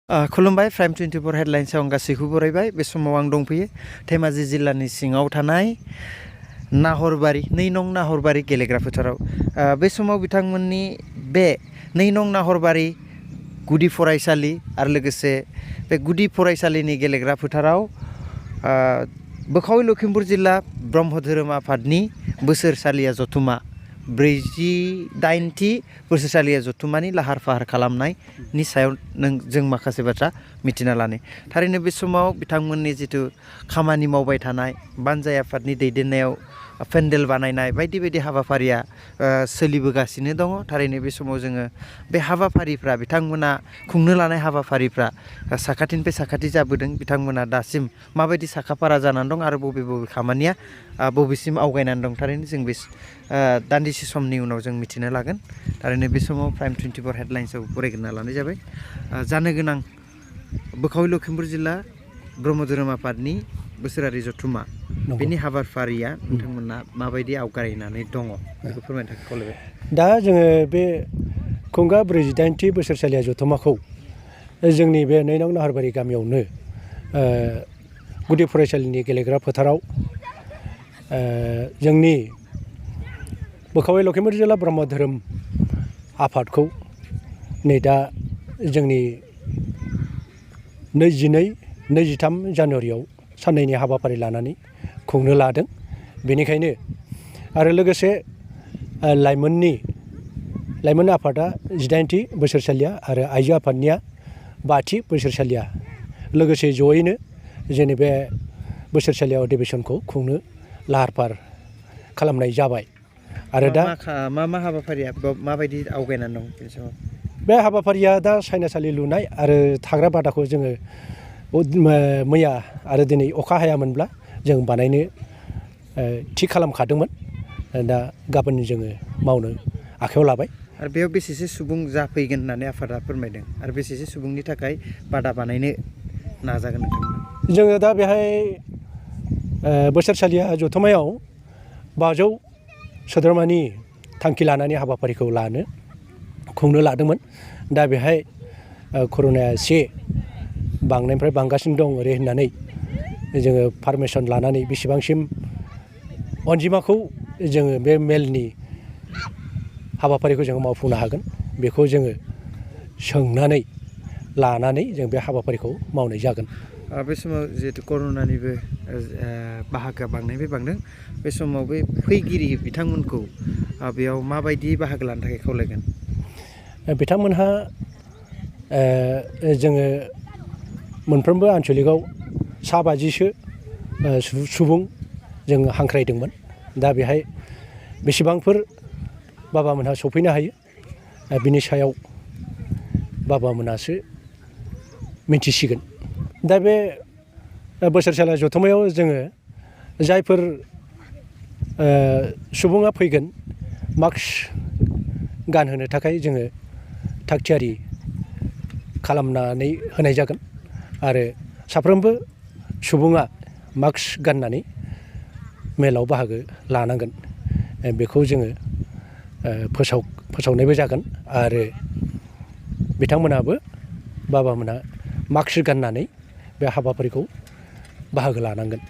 खुलुमबाय प्राइम 24 हेडलाइन्सआव आं गासैखौबो बरायबाय। बे समाव आं दंफैयो धेमाजि जिल्लानि सिङाव थानाय नाहरबारि 2 नं नाहरबारि गेलेग्रा फोथाराव। बे समाव बिथांमोननि बे 2 नं नाहरबारि गुदि फरायसालि आरो लोगोसे बे गुदि फरायसालिनि गेलेग्रा फोथाराव बोखावै लखिमपुर जिल्ला ब्रह्म धोरोम आफादनि बोसोरसालिया जथुमा 48थि बोसोरसालिया जथुमानि लाहार फाहार खालामनायनि सायाव जों माखासे बाथ्रा मिथिना लानो। थारैनो बे समाव बिथांमोननि जिथु खामानि मावबाय थानाय बानजाय आफादनि दैदेननायाव पेन्डेल बानायनाय बायदि बायदि हाबाफारिया सोलिबोगासिनो दङ। थारैनो बे समाव जोङो बे हाबाफारिफ्रा बिथांमोना खुंनो लानाय हाबाफारिफ्रा साखाथिनिफ्राय साखाथि जाबोदों। बिथांमोना दासिम माबायदि साखाफारा जानानै दं आरो बबे बबे खामानिया बबेसिम आवगायनानै दं, थारैनो जों बे दान्दिसे समनि उनाव जों मिथिनो लागोन। थारैनो बे समाव प्राइम 24 हेडलाइन्सआव बरायग्रोना लानाय जाबाय। जानो गोनां बोखावै लखिमपुर जिल्ला ब्रह्म धोरोम आफादनि बोसोरारि जथुमा बेनि हाबाफारिया नोंथांमोना माबायदि आवगायनानै दङ बेखौ फोरमायनो थाखाय खावलायबाय। दा जोङो बे खुंगा 48थि बोसोरसालिया जथुमाखौ जोंनि बे 2 नं नाहरबारि गामियावनो गुदि फरायसालिनि गेलेग्रा फोथाराव जोंनि बोखावै लखिमपुर जिल्ला ब्रह्म धोरोम आफादखौ नै दा जोंनि 22-23 जानुवारियाव साननैनि हाबाफारि लानानै खुंनो लादों। बेनिखायनो आरो लोगोसे लाइमोन आफादा 18थि बोसोरसालिया आरो आइजो आफादनिया 5थि बोसोरसालिया लोगोसे जयैनो जोंनि बे बोसोरसालिया अधिवेशनखौ खुंनो लाहार फाहार खालामनाय जाबाय। आरो दा मा हाबाफारिया माबायदि आवगायनानै दं बे समाव? बे हाबाफारिया दा साइनासालि लुनाय आरो थाग्रा बादाखौ जोङो मैया आरो दिनै अखा हायामोनब्ला जों बानायनो थि खालामखादोंमोन। दा गाबोन जोङो मावनो आखायाव लाबाय। आरो बेयाव बेसेसो सुबुं जाफैगोन होननानै आफादा फोरमायदों आरो बेसेसो सुबुंनि थाखाय बादा बानायनो नाजागोन नोंथांमोना? जोङो दा बेहाय बोसोरसालिया जथुमायाव 500 सोद्रोमानि थांखि लानानै हाबाफारिखौ खुंनो लादोंमोन। दा बेहाय कर'नाया एसे बांनायनिफ्राय बांगासिनो दं ओरै होननानै जोङो पारमिसन लानानै बेसेबांसिम अनजिमाखौ जोङो बे मेलनि हाबाफारिखौ जोङो मावफुंनो हागोन बेखौ जोङो सोंनानै लानानै जों बे हाबाफारिखौ मावनाय जागोन। बे समाव जिहेतु कर'नानिबो बाहागोआ बांनायनिफ्राय बांदों, बे समाव बे फैगिरि बिथांमोनखौ बेयाव माबायदि बाहागो लानो थाखाय खावलायगोन? बिथांमोनहा जोङो मोनफ्रोमबो आन्सलिकआव 50सो सुबुं जों हांख्रायदोंमोन। दा बेहाय बेसेबांफोर बाबामोनहा सफैनो हायो बिनि सायाव बाबामोनहासो मिन्थिसिगोन। दा बे बोसोरसालिया जथुमायाव जोङो जायफोर सुबुङा फैगोन मास्क गानहोनो थाखाय जोङो थागथियारि खालामनानै होनाय जागोन आरो साफ्रोमबो सुबुङा मास्क गाननानै मेलाव बाहागो लानांगोन। बेखौ जोङो फोसावनायबो जागोन आरो बिथांमोनाबो बाबामोनहा मास्क गाननानै बे हाबाफारिखौ बाहागो लानांगोन।